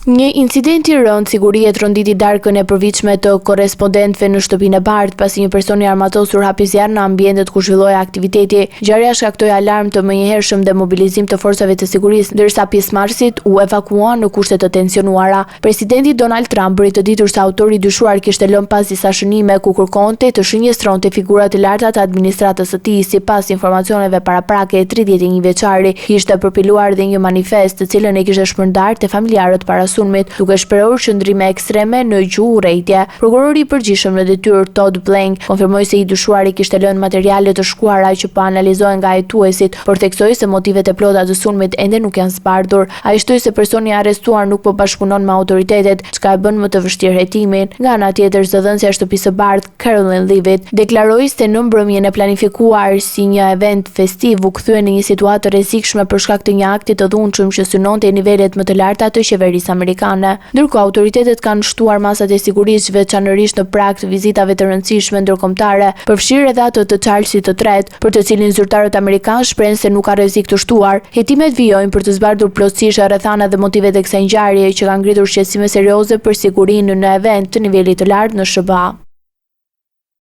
Një incident i rënd sigurie tronditi darkën e përvitshme të korrespondentëve në shtëpinë e Bardh pasi një person i armatosur hapi zjarr në ambientet ku zhvilloi aktiviteti. Ngjarja shkaktoi alarm të menjëhershëm dhe mobilizim të forcave të sigurisë, ndërsa pjesëmarrësit u evakuuan në kushte të tensionuara. Presidenti Donald Trump bëri të ditur se autori i dyshuar kishte lënë pas disa shënime ku kërkonte të shënjestronte figurat e larta të administratës së tij. Sipas informacioneve paraprake, 31 vjeçari kishte përpiluar dhe një manifest të cilën e kishte shpërndarë te familjarët para duke shprehur qëndrime ekstreme në gjuhë urrejtje. Prokurori i përgjithshëm në detyrë Todd Blank konfirmoi se i dyshuari kishte lënë materiale të shkuara që po analizohen nga hetuesit, por theksoi se motivet e plota të sulmit ende nuk janë zbardhur. Ai shtoi se personi i arrestuar nuk po bashkëpunon me autoritetet, çka e bën më të vështirë hetimin. Nga ana tjetër, zëdhënësja e shtëpisë së Bardh, Carolyn Leavitt, deklaroi se në mbrëmjen e planifikuar si një event festiv u kthye në një situatë të rrezikshme për shkak të një akti të dhunshëm që synonte nivelet më të larta të qeverisë amerikane. Ndërkohë, autoritetet kanë shtuar masat e sigurisë veçanërisht në prag të vizitave të rëndësishme ndërkombëtare, përfshirë edhe ato të Charlesit III, për të cilin zyrtarët amerikanë shprehen se nuk ka rrezik të shtuar. Hetimet vijojnë për të zbardhur plotësisht rrethana dhe motivet e kësaj ngjarjeje që kanë ngritur shqetësime serioze për sigurinë në event të nivelit të lartë në SBA.